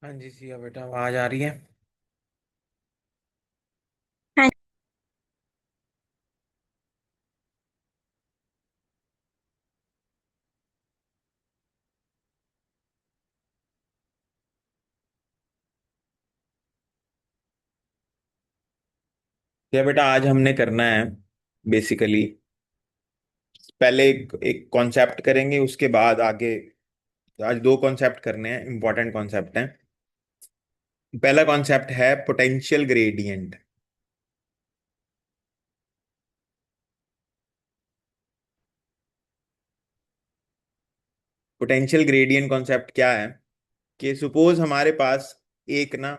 हाँ जी सिया बेटा, आवाज आ रही है। हाँ। सिया बेटा, आज हमने करना है बेसिकली, पहले एक कॉन्सेप्ट करेंगे, उसके बाद आगे। आज दो कॉन्सेप्ट करने हैं, इंपॉर्टेंट कॉन्सेप्ट हैं। पहला कॉन्सेप्ट है potential gradient. Potential gradient concept क्या है कि सपोज हमारे पास एक ना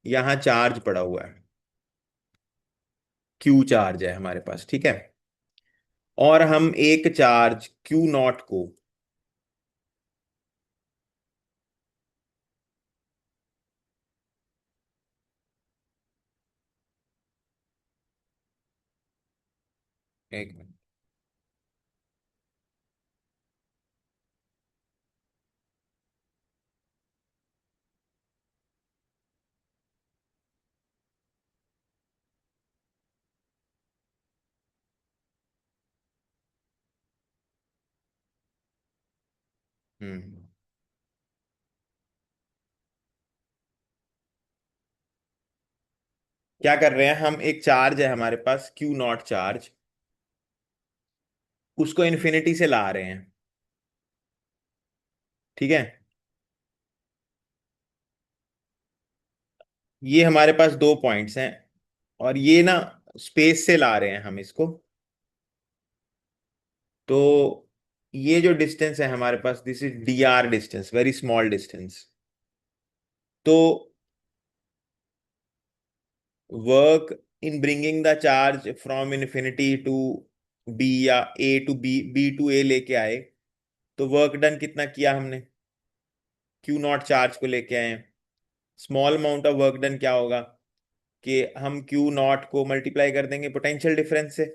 यहाँ चार्ज पड़ा हुआ है, क्यू चार्ज है हमारे पास, ठीक है। और हम एक चार्ज क्यू नॉट को एक मिनट। हम्म क्या कर रहे हैं हम, एक चार्ज है हमारे पास क्यू नॉट चार्ज, उसको इन्फिनिटी से ला रहे हैं, ठीक है। ये हमारे पास दो पॉइंट्स हैं, और ये ना स्पेस से ला रहे हैं हम इसको। तो ये जो डिस्टेंस है हमारे पास, this is D R distance, very small distance. तो work in bringing the charge from infinity to B, या A to B, B to A लेके आए, तो वर्क डन कितना किया हमने, क्यू नॉट चार्ज को लेके आए। Small amount of work done क्या होगा कि हम क्यू नॉट को मल्टीप्लाई कर देंगे पोटेंशियल डिफरेंस से,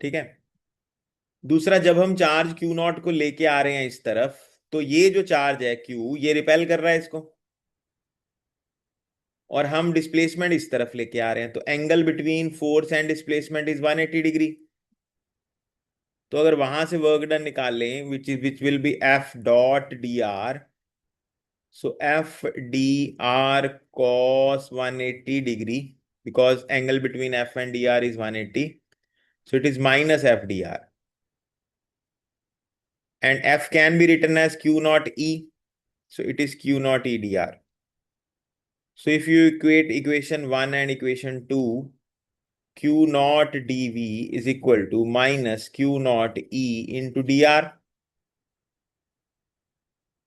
ठीक है। दूसरा, जब हम चार्ज क्यू नॉट को लेके आ रहे हैं इस तरफ, तो ये जो चार्ज है क्यू, ये रिपेल कर रहा है इसको, और हम डिस्प्लेसमेंट इस तरफ लेके आ रहे हैं, तो angle between force and displacement is 180 degree. तो अगर वहां से वर्क डन निकाल लें, which will be F dot D are, so F D R cos 180 degree, because angle between F and D R is 180, so it is minus FDR, and F can be written as Q naught E, so it is Q naught EDR. So if you equate equation 1 and equation 2, Q naught dV is equal to minus Q naught E into dr.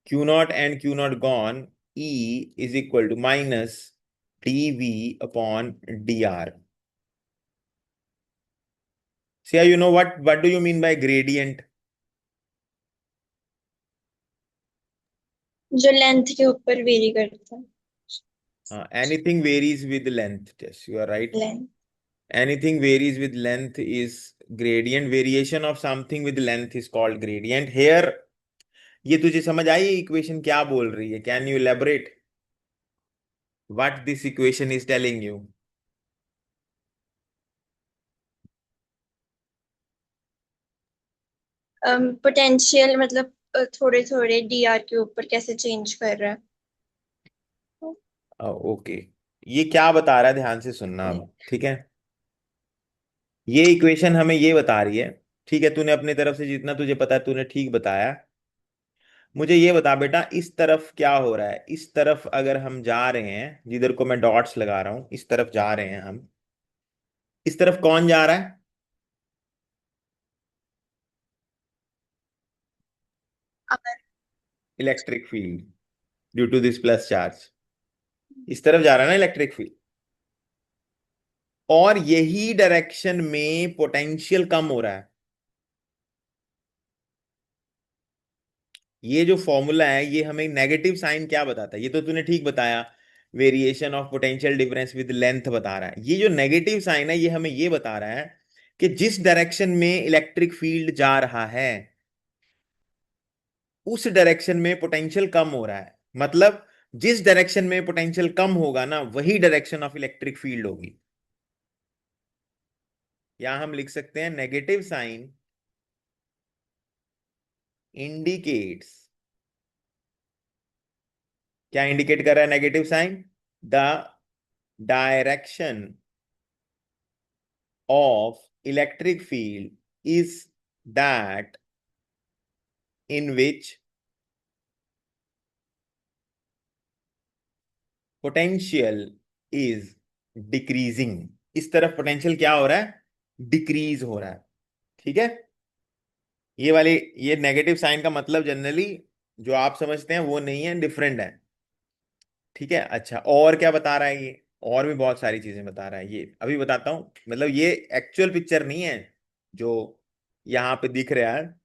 Q naught and Q naught gone, E is equal to minus dV upon dr. See, you know what do you mean by gradient? जो length के ऊपर very करता है। Anything varies with length. Yes, you are right. Length. Anything varies with length is gradient. Variation of something with length is called gradient. Here, ये तुझे समझ आई equation क्या बोल रही है? Can you elaborate what this equation is telling you? Potential मतलब थोड़े थोड़े डीआर के ऊपर कैसे चेंज कर रहा है। ओके, ये क्या बता रहा है, ध्यान से सुनना अब, ठीक है। ये इक्वेशन हमें ये बता रही है, ठीक है। तूने अपनी तरफ से जितना तुझे पता है तूने ठीक बताया। मुझे ये बता बेटा, इस तरफ क्या हो रहा है, इस तरफ अगर हम जा रहे हैं, जिधर को मैं डॉट्स लगा रहा हूं, इस तरफ जा रहे हैं हम, इस तरफ कौन जा रहा है? अगर electric field, due to this plus charge, इस तरफ जा रहा है ना इलेक्ट्रिक फील्ड। और यही डायरेक्शन में पोटेंशियल कम हो रहा है। ये जो फॉर्मूला है ये हमें नेगेटिव साइन क्या बताता है, ये तो तूने ठीक बताया, variation of potential difference with length बता रहा है। ये जो नेगेटिव साइन है ये हमें ये बता रहा है कि जिस डायरेक्शन में इलेक्ट्रिक फील्ड जा रहा है, उस डायरेक्शन में पोटेंशियल कम हो रहा है, मतलब जिस डायरेक्शन में पोटेंशियल कम होगा ना, वही डायरेक्शन ऑफ इलेक्ट्रिक फील्ड होगी। यहां हम लिख सकते हैं नेगेटिव साइन इंडिकेट्स, क्या इंडिकेट कर रहा है negative sign? The direction of electric field is that in which potential is decreasing। इस तरफ पोटेंशियल क्या हो रहा है? डिक्रीज हो रहा है। ठीक है, ये वाली, ये नेगेटिव साइन का मतलब जनरली जो आप समझते हैं वो नहीं है, डिफरेंट है। ठीक है, अच्छा और क्या बता रहा है ये? और भी बहुत सारी चीजें बता रहा है, ये अभी बताता हूं। मतलब ये एक्चुअल पिक्चर नहीं है जो यहाँ पे दिख रहा है,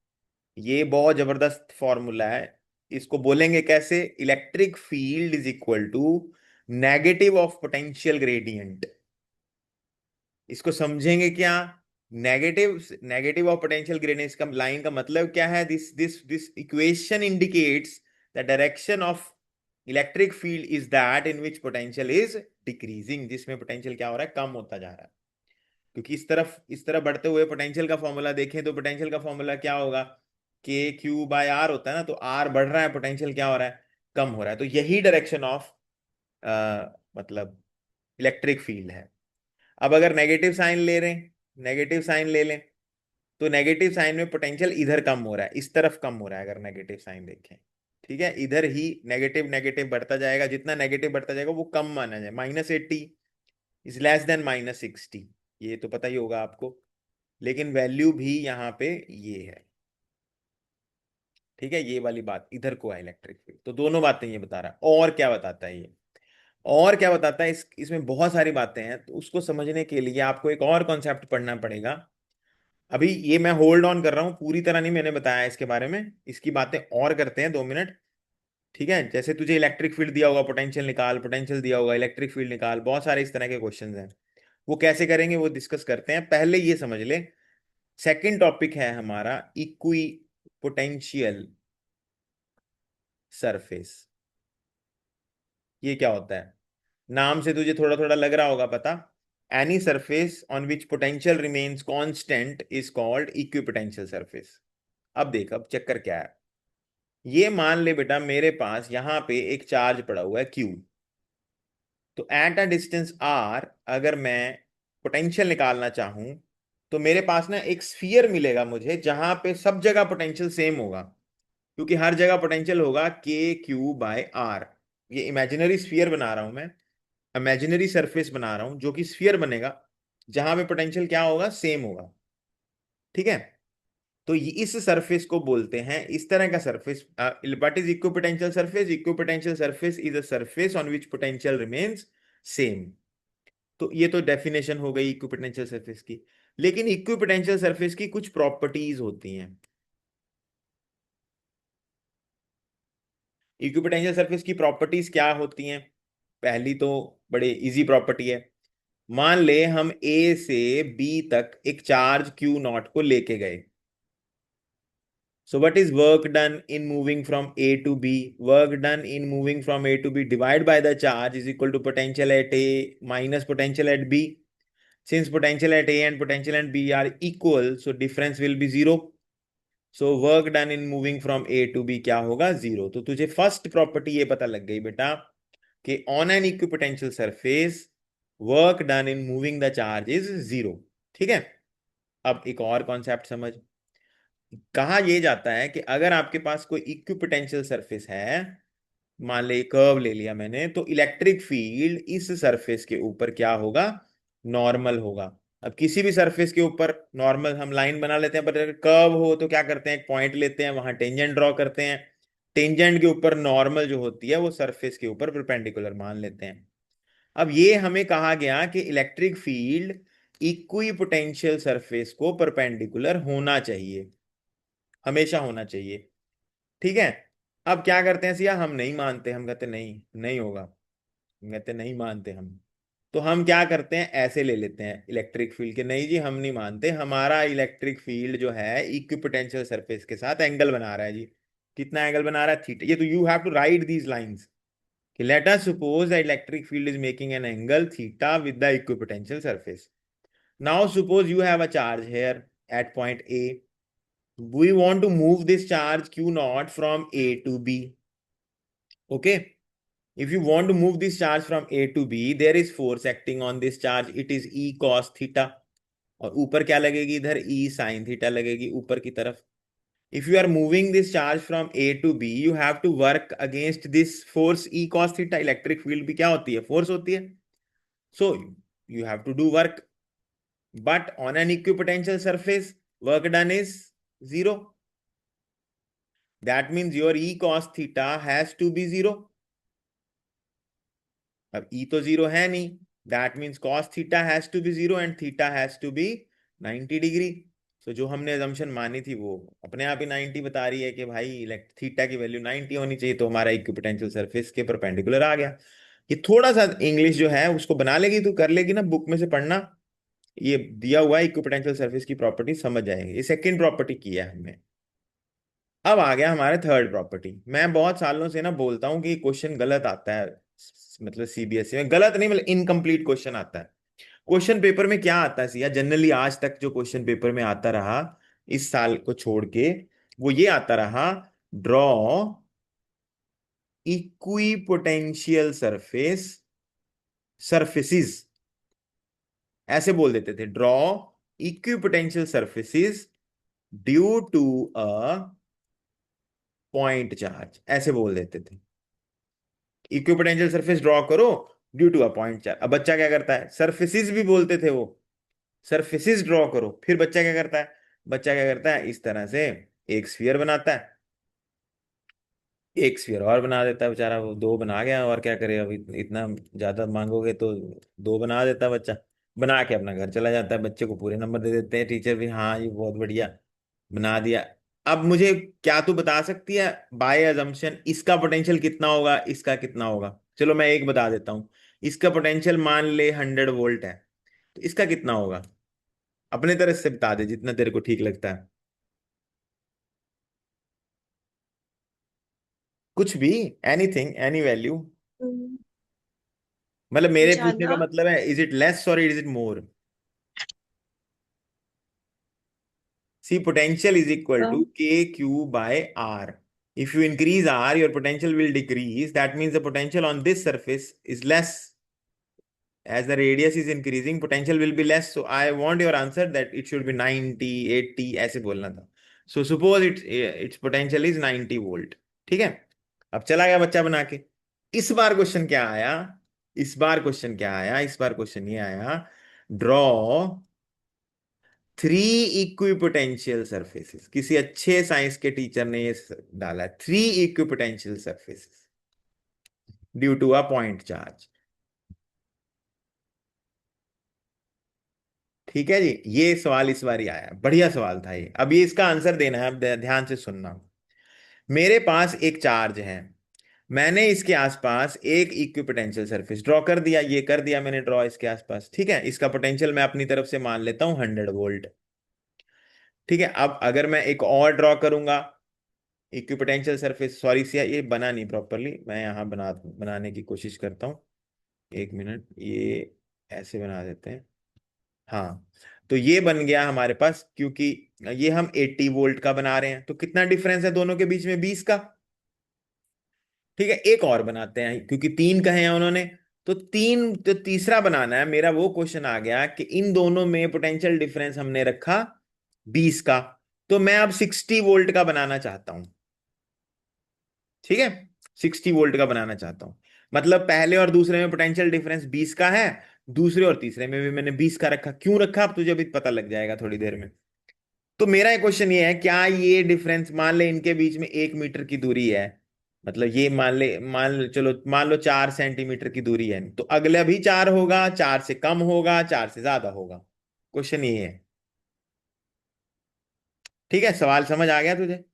ये बहुत जबरदस्त फॉर्मूला है। इसको बोलेंगे कैसे? Electric field is equal to negative of potential gradient. इसको समझेंगे क्या? Negative negative of potential gradient का लाइन का मतलब क्या है? This equation indicates the direction of electric field is that in which potential is decreasing, जिसमें पोटेंशियल क्या हो रहा है? कम होता जा रहा है। क्योंकि इस तरफ बढ़ते हुए पोटेंशियल का फॉर्मूला देखें तो पोटेंशियल का फॉर्मूला क्या होगा? के क्यू बाय आर होता है ना, तो आर बढ़ रहा है, पोटेंशियल क्या हो रहा है? कम हो रहा है। तो यही डायरेक्शन ऑफ मतलब इलेक्ट्रिक फील्ड है। अब अगर नेगेटिव साइन ले रहे हैं, नेगेटिव साइन ले लें, तो नेगेटिव साइन में पोटेंशियल इधर कम हो रहा है, इस तरफ कम हो रहा है अगर नेगेटिव साइन देखें। ठीक है, इधर ही नेगेटिव नेगेटिव बढ़ता जाएगा, जितना नेगेटिव बढ़ता जाएगा वो कम माना जाए। -80 इज लेस देन -60, ये तो पता ही होगा आपको, लेकिन वैल्यू भी यहाँ पे ये है। ठीक है, ये वाली बात इधर को है इलेक्ट्रिक फील्ड। तो दोनों बातें ये बता रहा है। और क्या बताता है ये? और क्या बताता है? इसमें बहुत सारी बातें हैं, तो उसको समझने के लिए आपको एक और कॉन्सेप्ट पढ़ना पड़ेगा। अभी ये मैं होल्ड ऑन कर रहा हूँ, पूरी तरह नहीं मैंने बताया इसके बारे में, इसकी बातें और करते हैं 2 मिनट। ठीक है, जैसे तुझे इलेक्ट्रिक फील्ड दिया होगा, पोटेंशियल निकाल, पोटेंशियल दिया होगा, इलेक्ट्रिक फील्ड निकाल, बहुत सारे इस तरह के क्वेश्चन हैं। वो कैसे करेंगे वो डिस्कस करते हैं, पहले ये समझ ले। सेकंड टॉपिक है हमारा इक्वी पोटेंशियल सरफेस। ये क्या होता है? नाम से तुझे थोड़ा थोड़ा लग रहा होगा पता। Any surface on which potential remains constant is called equipotential surface. अब देख, अब चक्कर क्या है। ये मान ले बेटा मेरे पास यहां पे एक चार्ज पड़ा हुआ है क्यू, तो एट अ डिस्टेंस आर अगर मैं पोटेंशियल निकालना चाहूं, तो मेरे पास ना एक स्फीयर मिलेगा मुझे, जहां पे सब जगह पोटेंशियल सेम होगा, क्योंकि हर जगह पोटेंशियल होगा के क्यू बाय आर। ये इमेजिनरी स्फीयर बना रहा हूं मैं, इमेजिनरी सरफेस बना रहा हूं जो कि स्फीयर बनेगा, जहां पे पोटेंशियल क्या होगा? सेम होगा। ठीक है, तो इस सरफेस को बोलते हैं, इस तरह का surface, what is equipotential surface? Equipotential surface is a surface on which potential remains same. तो ये तो डेफिनेशन हो गई इक्विपोटेंशियल सरफेस की। लेकिन इक्विपोटेंशियल सरफेस की कुछ प्रॉपर्टीज होती हैं। इक्विपोटेंशियल सरफेस की प्रॉपर्टीज क्या होती हैं? पहली तो बड़े इजी प्रॉपर्टी है। मान ले हम ए से बी तक एक चार्ज क्यू नॉट को लेके गए। So what is work done in moving from A to B? Work done in moving from A to B divided by the charge is equal to potential at A minus potential at B. Since potential at A and potential at B are equal, so difference will be zero. So work done in moving from A to B क्या होगा? Zero. तो तुझे first property ये पता लग गई बेटा कि on an equipotential surface work done in moving the charge is zero. ठीक है, अब एक और कॉन्सेप्ट समझ। कहा यह जाता है कि अगर आपके पास कोई इक्विपोटेंशियल सरफेस है, मान ले कर्व ले लिया मैंने, तो इलेक्ट्रिक फील्ड इस सरफेस के ऊपर क्या होगा? नॉर्मल होगा। अब किसी भी सरफेस के ऊपर नॉर्मल हम लाइन बना लेते हैं, पर अगर कर्व हो तो क्या करते हैं? एक पॉइंट लेते हैं, वहां टेंजेंट ड्रॉ करते हैं, टेंजेंट के ऊपर नॉर्मल जो होती है वो सरफेस के ऊपर परपेंडिकुलर मान लेते हैं। अब ये हमें कहा गया कि electric field equi potential surface को परपेंडिकुलर होना चाहिए, हमेशा होना चाहिए। ठीक है, अब क्या करते हैं सिया? हम नहीं मानते, हम कहते नहीं नहीं होगा, हम कहते नहीं मानते हम। तो हम क्या करते हैं? ऐसे ले लेते हैं इलेक्ट्रिक फील्ड के, नहीं जी हम नहीं मानते, हमारा इलेक्ट्रिक फील्ड जो है इक्विपोटेंशियल सरफेस के साथ एंगल बना रहा है जी। कितना एंगल बना रहा है, थीटा। ये तो you have to write these lines कि let us suppose the electric field is making an angle theta with the equipotential surface. Now suppose you have a charge here at point A, we want to move this charge q naught from a to b. Okay, if you want to move this charge from a to b, there is force acting on this charge, it is e cos theta, और ऊपर क्या लगेगी, इधर e sin theta लगेगी ऊपर की तरफ। if you are moving this charge from a to b, you have to work against this force e cos theta। Electric field भी क्या होती है, फोर्स होती है। so you have to do work, but on an equipotential surface work done is zero। that means your e cos theta has to be zero। अब e तो zero है नहीं, that means cos theta has to be zero and theta has to be 90 degree. तो जो हमने assumption मानी थी वो अपने आप ही 90 बता रही है कि भाई थीटा की वैल्यू 90 होनी चाहिए, तो हमारा इक्विपोटेंशियल सरफेस के परपेंडिकुलर आ गया। ये थोड़ा सा इंग्लिश जो है उसको बना लेगी तो कर लेगी ना, बुक में से पढ़ना, ये दिया हुआ है इक्विपोटेंशियल सरफेस की प्रॉपर्टी समझ जाएंगे। ये सेकंड प्रॉपर्टी की है हमने। अब आ गया हमारे थर्ड प्रॉपर्टी। मैं बहुत सालों से ना बोलता हूँ कि क्वेश्चन गलत आता है, मतलब सीबीएसई में गलत नहीं, मतलब इनकम्प्लीट क्वेश्चन आता है। क्वेश्चन पेपर में क्या आता है सिया, जनरली आज तक जो क्वेश्चन पेपर में आता रहा इस साल को छोड़ के, वो ये आता रहा, ड्रॉ इक्विपोटेंशियल सरफेस सरफेसिस, ऐसे बोल देते थे, draw equipotential surfaces due to a point charge, ऐसे बोल देते थे। इक्विपोटेंशियल सरफेस ड्रॉ करो due to a point charge. अब बच्चा क्या करता है, सरफेसिस भी बोलते थे वो, सरफेसिस ड्रॉ करो, फिर बच्चा क्या करता है, बच्चा क्या करता है, इस तरह से एक स्फीयर बनाता है, एक स्फीयर और बना देता है बेचारा, वो दो बना गया, और क्या करे, अब इतना ज्यादा मांगोगे तो दो बना देता है बच्चा, बना के अपना घर चला जाता है। बच्चे को पूरे नंबर दे देते हैं टीचर भी, हाँ ये बहुत बढ़िया बना दिया। अब मुझे क्या तू बता सकती है बाय अजम्पशन इसका पोटेंशियल कितना होगा, इसका कितना होगा? चलो मैं एक बता देता हूँ, इसका पोटेंशियल मान ले 100 वोल्ट है, तो इसका कितना होगा? अपने तरफ से बता दे जितना तेरे को ठीक लगता है, कुछ भी, एनीथिंग, एनी वैल्यू। हम्म, मतलब मेरे पूछने का ज्यादा। मतलब है, इज इट लेस और is it more? See potential is equal to K Q by R. if you increase r, your potential will decrease, that means the potential on this surface is less, as the radius is increasing potential will be less, so I want your answer that it should be 90 80 ऐसे बोलना था। so suppose its potential is 90 volt. ठीक है, अब चला गया बच्चा बना के। इस बार क्वेश्चन क्या आया, इस बार क्वेश्चन क्या आया, इस बार क्वेश्चन ये आया, ड्रॉ थ्री इक्विपोटेंशियल सरफेसेस। किसी अच्छे साइंस के टीचर ने ये डाला, three equipotential surfaces due to a point charge. ठीक है जी, ये सवाल इस बार ही आया, बढ़िया सवाल था ये। अब ये इसका आंसर देना है, अब ध्यान से सुनना। मेरे पास एक चार्ज है, मैंने इसके आसपास एक इक्विपोटेंशियल सरफेस ड्रॉ कर दिया, ये कर दिया मैंने ड्रॉ इसके आसपास। ठीक है, इसका पोटेंशियल मैं अपनी तरफ से मान लेता हूं 100 वोल्ट। ठीक है, अब अगर मैं एक और ड्रॉ करूंगा इक्विपोटेंशियल सरफेस, सॉरी सिया ये बना नहीं प्रॉपरली, मैं यहाँ बनाने की कोशिश करता हूँ, एक मिनट, ये ऐसे बना देते हैं। हाँ, तो ये बन गया हमारे पास, क्योंकि ये हम 80 वोल्ट का बना रहे हैं, तो कितना डिफरेंस है दोनों के बीच में, 20 का। ठीक है, एक और बनाते हैं क्योंकि तीन कहे हैं उन्होंने, तो तीन, तो तीसरा बनाना है। मेरा वो क्वेश्चन आ गया कि इन दोनों में पोटेंशियल डिफरेंस हमने रखा 20 का, तो मैं अब 60 वोल्ट का बनाना चाहता हूं। ठीक है, 60 वोल्ट का बनाना चाहता हूं, मतलब पहले और दूसरे में पोटेंशियल डिफरेंस 20 का है, दूसरे और तीसरे में भी मैंने 20 का रखा। क्यों रखा अब तुझे भी पता लग जाएगा थोड़ी देर में। तो मेरा एक क्वेश्चन ये है, क्या ये डिफरेंस, मान ले इनके बीच में 1 मीटर की दूरी है, मतलब ये मान ले चलो, मान लो 4 सेंटीमीटर की दूरी है, तो अगला भी 4 होगा, 4 से कम होगा, 4 से ज्यादा होगा। क्वेश्चन ये है। ठीक है, सवाल समझ आ गया तुझे?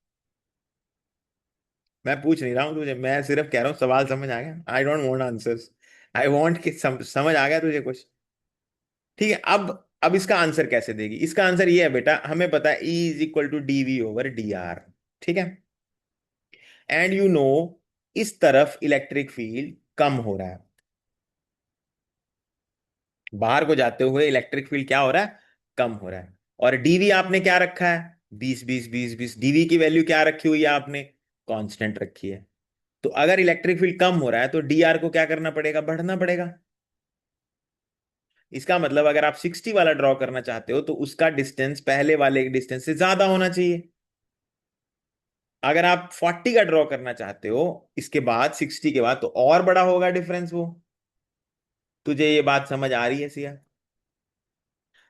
मैं पूछ नहीं रहा हूं तुझे, मैं सिर्फ कह रहा हूं सवाल समझ आ गया। I don't want answers, I want कि समझ आ गया तुझे कुछ। ठीक है, अब इसका आंसर कैसे देगी, इसका आंसर ये है बेटा, हमें पता है E is equal to D V over D R. ठीक है, एंड यू नो इस तरफ इलेक्ट्रिक फील्ड कम हो रहा है, बाहर को जाते हुए इलेक्ट्रिक फील्ड क्या हो रहा है, कम हो रहा है। और डीवी आपने क्या रखा है, 20 20 20 20, डीवी की वैल्यू क्या रखी हुई है आपने, कांस्टेंट रखी है। तो अगर इलेक्ट्रिक फील्ड कम हो रहा है तो डीआर को क्या करना पड़ेगा, बढ़ना पड़ेगा। इसका मतलब अगर आप 60 वाला ड्रॉ करना चाहते हो तो उसका डिस्टेंस पहले वाले डिस्टेंस से ज्यादा होना चाहिए। अगर आप 40 का ड्रॉ करना चाहते हो इसके बाद 60 के बाद, तो और बड़ा होगा डिफरेंस वो। तुझे ये बात समझ आ रही है सिया?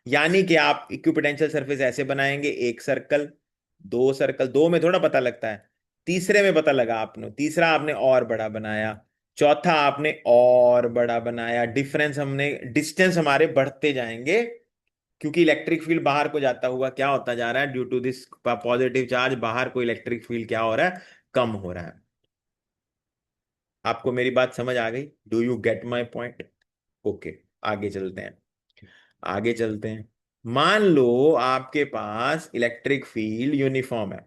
यानी कि आप इक्विपोटेंशियल सरफेस ऐसे बनाएंगे, एक सर्कल, दो सर्कल, दो में थोड़ा पता लगता है, तीसरे में पता लगा आपने, तीसरा आपने और बड़ा बनाया, चौथा आपने और बड़ा बनाया, डिफरेंस हमने, डिस्टेंस हमारे बढ़ते जाएंगे, क्योंकि इलेक्ट्रिक फील्ड बाहर को जाता हुआ क्या होता जा रहा है, due to this positive charge बाहर को इलेक्ट्रिक फील्ड क्या हो रहा है, कम हो रहा है। आपको मेरी बात समझ आ गई? Do you get my point? Okay, आगे चलते हैं, आगे चलते हैं। मान लो आपके पास इलेक्ट्रिक फील्ड यूनिफॉर्म है,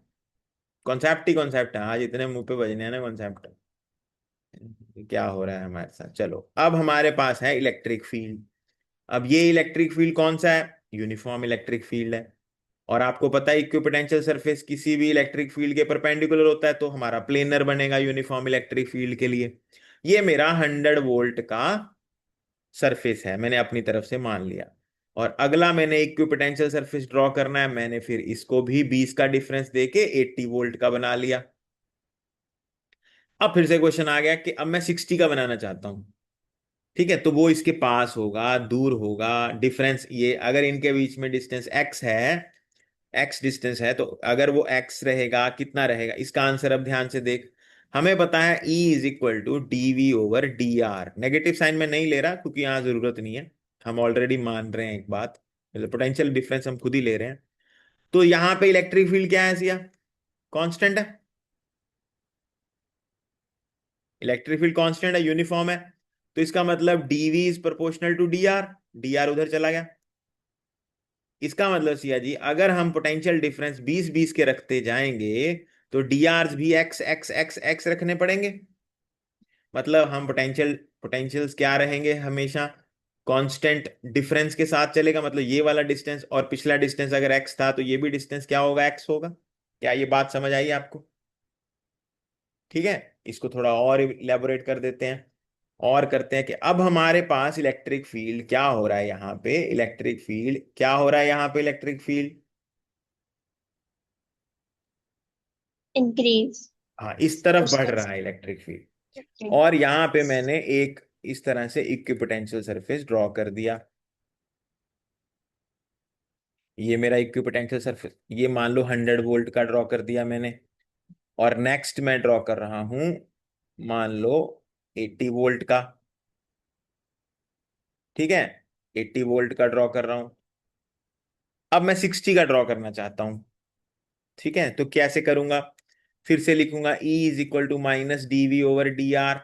कॉन्सेप्ट ही कॉन्सेप्ट है, आज इतने मुंह पे बजने हैं ना कॉन्सेप्ट, क्या हो रहा है हमारे साथ। चलो, अब हमारे पास है इलेक्ट्रिक फील्ड। अब ये इलेक्ट्रिक फील्ड कौन सा है, यूनिफॉर्म इलेक्ट्रिक फील्ड है। और आपको पता है इक्विपोटेंशियल सरफेस किसी भी इलेक्ट्रिक फील्ड के परपेंडिकुलर होता है, तो हमारा प्लेनर बनेगा यूनिफॉर्म इलेक्ट्रिक फील्ड के लिए। ये मेरा 100 वोल्ट का सरफेस है, मैंने अपनी तरफ से मान लिया। और अगला मैंने इक्विपोटेंशियल सरफेस ड्रॉ करना है, मैंने फिर इसको भी 20 का डिफरेंस देके 80 वोल्ट का बना लिया। अब फिर से क्वेश्चन आ गया कि अब मैं 60 का बनाना चाहता हूं। ठीक है, तो वो इसके पास होगा, दूर होगा, डिफरेंस ये, अगर इनके बीच में डिस्टेंस एक्स है, एक्स डिस्टेंस है, तो अगर वो एक्स रहेगा कितना रहेगा, इसका आंसर अब ध्यान से देख। हमें पता है E is equal to dV/dr, negative sign में नहीं ले रहा क्योंकि यहाँ जरूरत नहीं है, हम ऑलरेडी मान रहे हैं एक बात, मतलब पोटेंशियल डिफरेंस हम खुद ही ले रहे हैं। तो यहाँ पे इलेक्ट्रिक फील्ड क्या है सिया, कांस्टेंट है, इलेक्ट्रिक फील्ड कांस्टेंट है, यूनिफॉर्म है। तो इसका मतलब dV is proportional to dr, dr उधर चला गया। इसका मतलब सिया जी, अगर हम पोटेंशियल डिफरेंस 20 20 के रखते जाएंगे तो डी आर भी एक्स एक्स एक्स एक्स रखने पड़ेंगे। मतलब हम पोटेंशियल्स क्या रहेंगे हमेशा, कांस्टेंट डिफरेंस के साथ चलेगा, मतलब ये वाला डिस्टेंस और पिछला डिस्टेंस अगर एक्स था तो ये भी डिस्टेंस क्या होगा, एक्स होगा। क्या ये बात समझ आई आपको? ठीक है, इसको थोड़ा और इलेबोरेट कर देते हैं, और करते हैं कि अब हमारे पास इलेक्ट्रिक फील्ड क्या हो रहा है, यहाँ पे इलेक्ट्रिक फील्ड क्या हो रहा है, यहाँ पे इलेक्ट्रिक फील्ड, इंक्रीज। हाँ इस तरफ उस बढ़ तरफ रहा से। है इलेक्ट्रिक फील्ड। ओके। और यहाँ पे मैंने एक इस तरह से इक्विपोटेंशियल सरफेस ड्रॉ कर दिया, ये मेरा इक्विपोटेंशियल सरफेस, ये मान लो 100 वोल्ट का ड्रॉ कर दिया मैंने। और नेक्स्ट मैं ड्रॉ कर रहा हूं, मान लो 80 वोल्ट का। ठीक है, 80 वोल्ट का ड्रॉ कर रहा हूं। अब मैं 60 का ड्रॉ करना चाहता हूं। ठीक है, तो कैसे करूंगा, फिर से लिखूंगा E is equal to -dV/dr।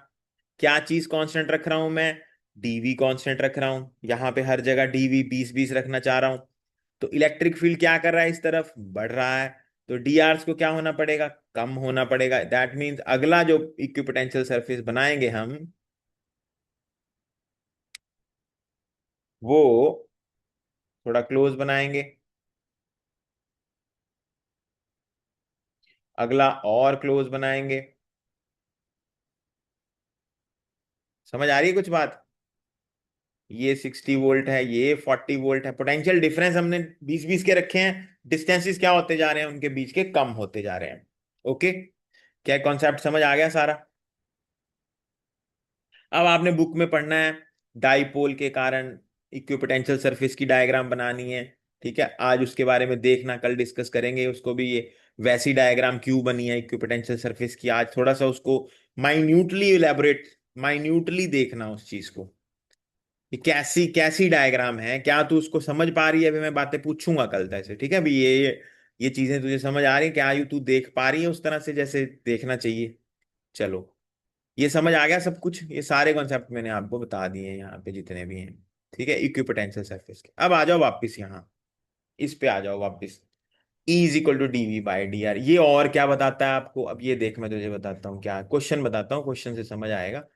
क्या चीज कांस्टेंट रख रहा हूं मैं, dV कांस्टेंट रख रहा हूं, यहां पे हर जगह dV 20 20 रखना चाह रहा हूं। तो इलेक्ट्रिक फील्ड क्या कर रहा है, इस तरफ बढ़ रहा है, तो डी आर्स को क्या होना पड़ेगा, कम होना पड़ेगा। दैट मीन्स अगला जो इक्विपोटेंशियल सरफेस बनाएंगे हम, वो थोड़ा क्लोज बनाएंगे, अगला और क्लोज बनाएंगे। समझ आ रही है कुछ बात? ये 60 वोल्ट है, ये 40 वोल्ट है, पोटेंशियल डिफरेंस हमने 20 20 के रखे हैं, डिस्टेंसेस क्या होते जा रहे हैं उनके बीच के, कम होते जा रहे हैं। ओके, क्या कॉन्सेप्ट समझ आ गया सारा? अब आपने बुक में पढ़ना है, डाइपोल के कारण इक्विपोटेंशियल सरफेस की डायग्राम बनानी है। ठीक है, आज उसके बारे में देखना, कल डिस्कस करेंगे उसको भी, ये वैसी डायग्राम क्यों बनी है इक्विपोटेंशियल सरफेस की, आज थोड़ा सा उसको माइन्यूटली इलेबोरेट, माइन्यूटली देखना उस चीज को, ये कैसी कैसी डायग्राम है, क्या तू उसको समझ पा रही है, अभी मैं बातें पूछूंगा कल से। ठीक है, अभी ये चीजें तुझे समझ आ रही है, क्या यू तू देख पा रही है उस तरह से जैसे देखना चाहिए? चलो, ये समझ आ गया सब कुछ, ये सारे कॉन्सेप्ट मैंने आपको बता दिए हैं यहाँ पे जितने भी हैं। ठीक है, इक्विपोटेंशियल सरफेस के। अब आ जाओ वापस यहाँ, इस पे आ जाओ वापस। E is equal to D V by D R. ये और क्या बताता है आपको, अब ये देख मैं तुझे बताता हूँ, क्या क्वेश्चन बताता हूँ, क्वेश्चन से समझ आएगा।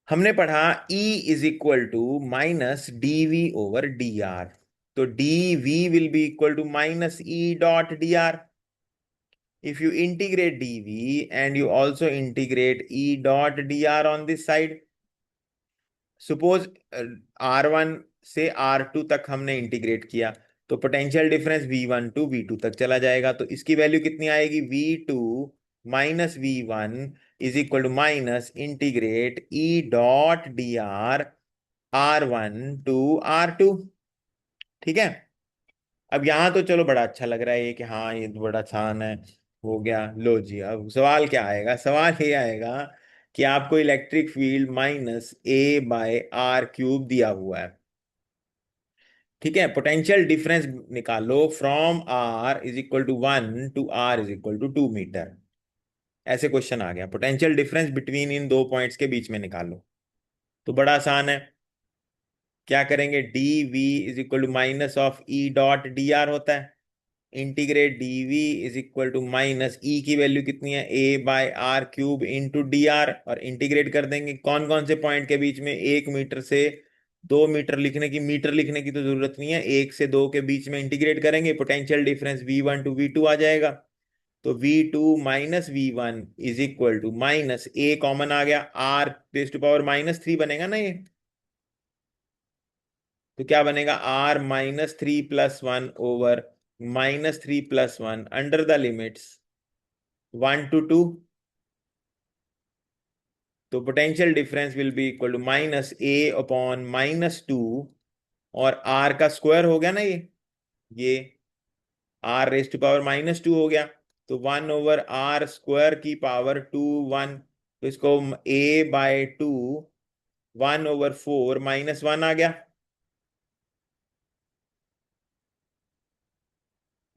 हमने पढ़ा E is equal to minus D V over D R, तो D V will be equal to minus E dot D R. If you integrate dv and you also integrate e dot dr on this side, suppose r1 से r2 तक हमने integrate किया, तो potential difference v1 to v2 तक चला जाएगा, तो इसकी वैल्यू कितनी आएगी, v2 minus v1 is equal to minus integrate e dot D R r1 to r2। ठीक है, अब यहां तो चलो बड़ा अच्छा लग रहा है ये कि हाँ ये तो बड़ा आसान है, हो गया। लो जी, अब सवाल क्या आएगा, सवाल ये आएगा कि आपको electric field minus A by R cube दिया हुआ है। ठीक है, पोटेंशियल डिफरेंस निकालो from R is equal to 1 to R is equal to 2 metre. ऐसे क्वेश्चन आ गया, पोटेंशियल डिफरेंस बिटवीन इन दो पॉइंट्स के बीच में निकालो। तो बड़ा आसान है, क्या करेंगे, D V is equal to minus of E dot D R होता है, integrate D V is equal to minus E की वैल्यू कितनी है, A by R cube into D R, और इंटीग्रेट कर देंगे कौन कौन से पॉइंट के बीच में, 1 मीटर से 2 मीटर लिखने की, मीटर लिखने की तो जरूरत नहीं है, 1 से 2 के बीच में इंटीग्रेट करेंगे, potential difference v1 to v2 आ जाएगा। तो v2 minus v1 is equal to minus A common आ गया, r रेज टू पावर -3 बनेगा ना ये, तो क्या बनेगा, r -3 plus 1 over -3 plus 1 under the limits 1 to 2। तो potential difference will be equal to minus A upon -2, और r का स्क्वायर हो गया ना ये r रेज टू पावर -2 हो गया, तो 1/r² की पावर 2 1, तो इसको a/2 1/4 -1 आ गया,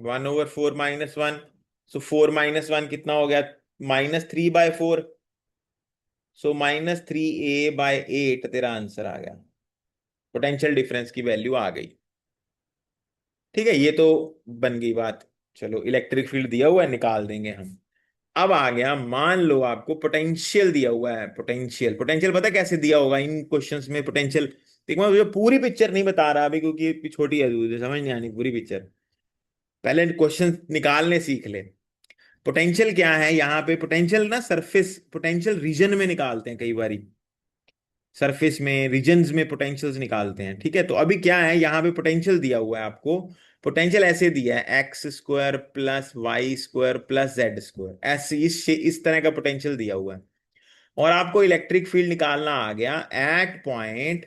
1/4 -1, सो 4 -1 कितना हो गया, -3/4, सो -3a/8 तेरा आंसर आ गया, पोटेंशियल डिफरेंस की वैल्यू आ गई। ठीक है, ये तो बन गई बात। चलो इलेक्ट्रिक फील्ड दिया हुआ है, निकाल देंगे हम। अब आ गया, मान लो आपको पोटेंशियल दिया हुआ है, पोटेंशियल, पोटेंशियल पता है कैसे दिया होगा इन क्वेश्चंस में, पोटेंशियल देखो मैं मुझे पूरी पिक्चर नहीं बता रहा अभी, क्योंकि ये छोटी है, तुझे समझ नहीं आनी पूरी पिक्चर, पहले क्वेश्चन निकालने सीख ले। पोटेंशियल क्या है यहाँ पे, पोटेंशियल ना सरफेस पोटेंशियल रीजन में निकालते हैं कई बारी, सरफेस में रीजन्स में पोटेंशियल्स निकालते हैं। ठीक है, तो अभी क्या है, यहाँ पे पोटेंशियल दिया हुआ है आपको, पोटेंशियल ऐसे दिया है x² plus y² plus z², ऐसे इस तरह का पोटेंशियल दिया हुआ है, और आपको इलेक्ट्रिक फील्ड निकालना आ गया एट पॉइंट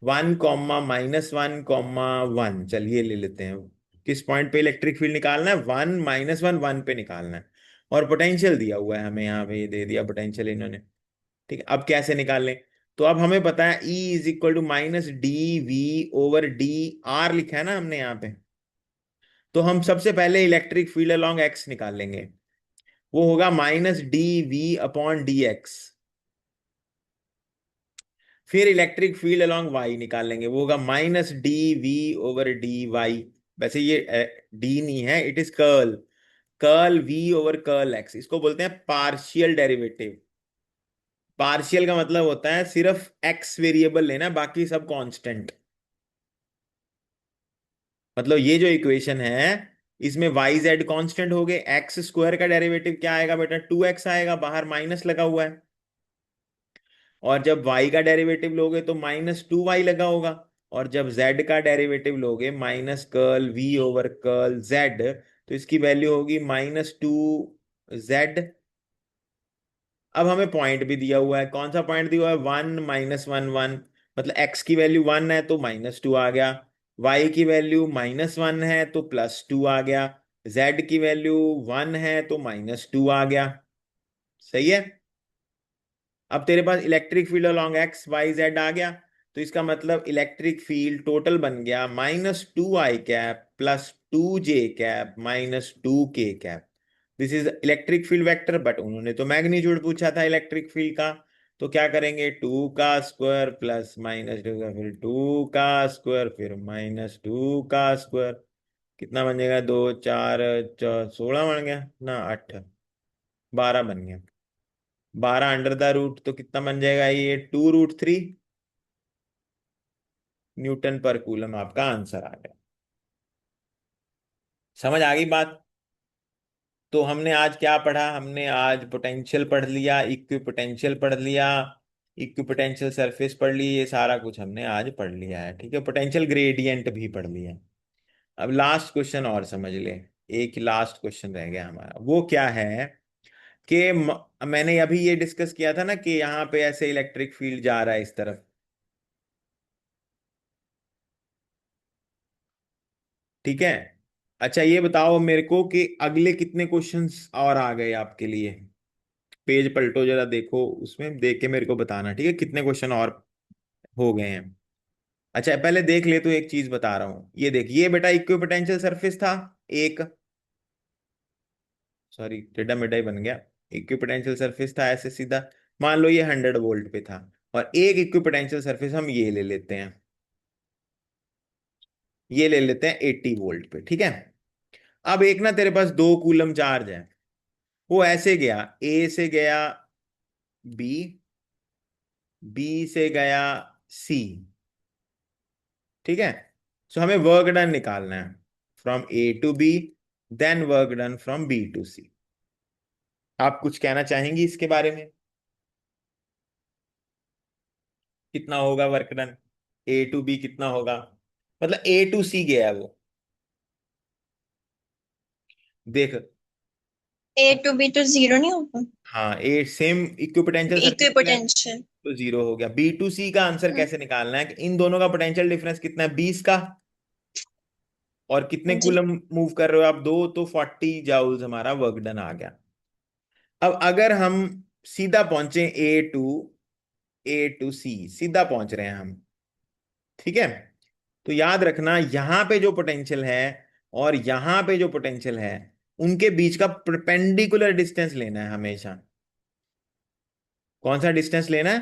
1, -1, चलिए ले लेते हैं, किस पॉइंट पे इलेक्ट्रिक फील्ड निकालना है, 1 -1 1 पे निकालना है, और पोटेंशियल दिया हुआ है हमें यहाँ पे, ये दे दिया पोटेंशियल इन्होंने। ठीक है, अब कैसे निकालें, तो अब हमें पता है E is equal to minus D V over D R लिखा है ना हमने यहाँ पे, तो हम सबसे पहले इलेक्ट्रिक फील्ड अलोंग एक्स निकाल लेंगे, वो होगा -dv/dx। फिर इलेक्ट्रिक फील्ड अलोंग वाई निकाल लेंगे, वो होगा -dv/dy। वैसे ये डी नहीं है, इट इज कर्ल, कर्ल v/कर्ल x, इसको बोलते हैं पार्शियल डेरिवेटिव। पार्शियल का मतलब होता है सिर्फ x वेरिएबल लेना, बाकी सब कांस्टेंट। मतलब ये जो इक्वेशन है, इसमें वाई जेड कॉन्स्टेंट हो गए, x² का डेरिवेटिव क्या आएगा बेटा, 2x आएगा, बाहर माइनस लगा हुआ है, और जब y का डेरिवेटिव लोगे तो -2y लगा होगा, और जब z का डेरिवेटिव लोगे -कर्ल v/कर्ल z, तो इसकी वैल्यू होगी -2z। अब हमें पॉइंट भी दिया हुआ है, कौन सा पॉइंट दिया हुआ है, 1 -1 1, मतलब x की वैल्यू 1 है तो -2 आ गया, y की वैल्यू -1 है तो +2 आ गया, z की वैल्यू 1 है तो -2 आ गया। सही है, अब तेरे पास electric field along x y z आ गया, तो इसका मतलब इलेक्ट्रिक फील्ड टोटल बन गया -2i cap +2j cap -2k cap. This is electric field vector, but उन्होंने तो मैग्नीट्यूड पूछा था इलेक्ट्रिक फील्ड का, तो क्या करेंगे, 2 का स्क्वायर प्लस माइनस 2 का, फिर 2 का स्क्वायर, फिर -2 का स्क्वायर। कितना बन जाएगा, 2 4 16 बन गया ना, 8 12 बन गया। 12 अंडर द रूट, तो कितना बन जाएगा ये, 2√3 न्यूटन पर कूलम आपका आंसर आ गया। समझ आ गई बात। तो हमने आज क्या पढ़ा, हमने आज पोटेंशियल पढ़ लिया, इक्विपोटेंशियल पढ़ लिया, इक्विपोटेंशियल सरफेस पढ़ ली, ये सारा कुछ हमने आज पढ़ लिया है। ठीक है, पोटेंशियल ग्रेडियंट भी पढ़ लिया। अब लास्ट क्वेश्चन और समझ ले। एक लास्ट क्वेश्चन रह गया हमारा, वो क्या है कि मैंने अभी ये डिस्कस किया था ना कि यहाँ पे ऐसे इलेक्ट्रिक फील्ड जा रहा है इस तरफ। ठीक है। अच्छा ये बताओ मेरे को कि अगले कितने क्वेश्चंस और आ गए आपके लिए। पेज पलटो जरा, देखो उसमें देख के मेरे को बताना, ठीक है, कितने क्वेश्चन और हो गए हैं। अच्छा पहले देख ले, तो एक चीज बता रहा हूं, ये देख, ये बेटा इक्विपोटेंशियल सरफेस था एक, सॉरी टेढ़ा मेढ़ा ही बन गया। इक्विपोटेंशियल सरफेस था ऐसे सीधा, मान लो ये 100 वोल्ट पे था, और एक इक्विपोटेंशियल सरफेस हम ये ले लेते हैं, ये ले लेते हैं 80 वोल्ट पे। ठीक है। अब एक ना तेरे पास 2 कूलम चार्ज है, वो ऐसे गया, ए से गया बी, बी से गया सी। ठीक है। सो हमें वर्क डन निकालना है from A to B, then work done from B to C. आप कुछ कहना चाहेंगी इसके बारे में, कितना होगा work done, A to B कितना होगा, मतलब ए टू सी गया है वो। देख, ए टू बी तो जीरो नहीं होगा? हाँ ए सेम इक्विपोटेंशियल सर्किट में है, इक्विपोटेंशियल। तो 0 हो गया। बी टू सी का आंसर कैसे निकालना है कि इन दोनों का पोटेंशियल डिफरेंस कितना है, 20 का, और कितने जी। कूलम मूव कर रहे हो आप, 2, तो 40 जूल्स हमारा वर्क डन आ गया। अब अगर हम सीधा पहुंचे ए टू सी, सीधा पहुंच रहे हैं हम। ठीक है। तो याद रखना, यहां पे जो पोटेंशियल है और यहां पे जो पोटेंशियल है, उनके बीच का परपेंडिकुलर डिस्टेंस लेना है हमेशा। कौन सा डिस्टेंस लेना है,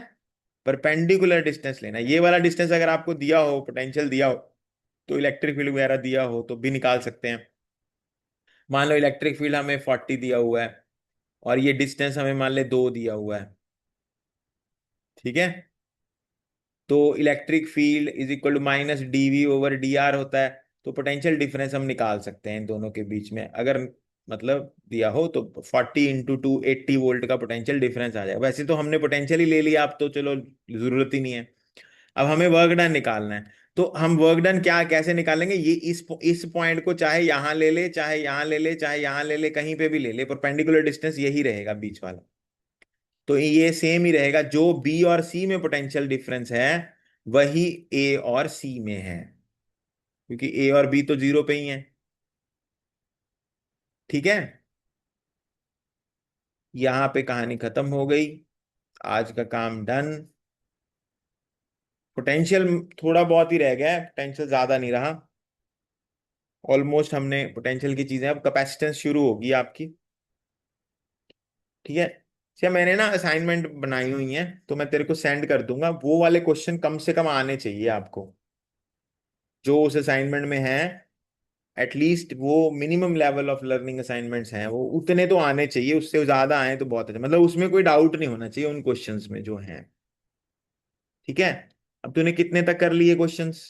परपेंडिकुलर डिस्टेंस लेना है। ये वाला डिस्टेंस अगर आपको दिया हो, पोटेंशियल दिया हो, तो इलेक्ट्रिक फील्ड वगैरह दिया हो तो भी निकाल सकते हैं। मान लो इलेक्ट्रिक फील्ड हमें 40 दिया हुआ है, और ये डिस्टेंस हमें मान ले 2 दिया हुआ है। ठीक है। तो electric field is equal to -dv/dr होता है। तो पोटेंशियल डिफरेंस हम निकाल सकते हैं इन दोनों के बीच में, अगर मतलब दिया हो तो 40 × 2 80 वोल्ट का पोटेंशियल डिफरेंस आ जाएगा। वैसे तो हमने पोटेंशियल ही ले लिया, आप तो चलो जरूरत ही नहीं है। अब हमें वर्क डन निकालना है, तो हम वर्क डन क्या कैसे निकालेंगे, ये इस पॉइंट को चाहे यहां ले ले, चाहे यहां ले ले, चाहे यहां ले ले, कहीं पे भी ले ले, परपेंडिकुलर डिस्टेंस यही रहेगा बीच वाला। तो ये सेम ही रहेगा, जो बी और सी में पोटेंशियल डिफरेंस है वही ए और सी में है, क्योंकि ए और बी तो 0 पे ही है। ठीक है। यहां पे कहानी खत्म हो गई, आज का काम डन। पोटेंशियल थोड़ा बहुत ही रह गया है, पोटेंशियल ज्यादा नहीं रहा, ऑलमोस्ट हमने पोटेंशियल की चीजें, अब कैपेसिटेंस शुरू होगी आपकी। ठीक है। क्या मैंने ना असाइनमेंट बनाई हुई है, तो मैं तेरे को सेंड कर दूंगा, वो वाले क्वेश्चन कम से कम आने चाहिए आपको, जो उस असाइनमेंट में है। एटलीस्ट वो minimum level of learning assignments हैं, वो उतने तो आने चाहिए, उससे ज्यादा आए तो बहुत अच्छा, मतलब उसमें कोई डाउट नहीं होना चाहिए उन क्वेश्चंस में जो हैं। ठीक है। अब तूने कितने तक कर लिए क्वेश्चंस।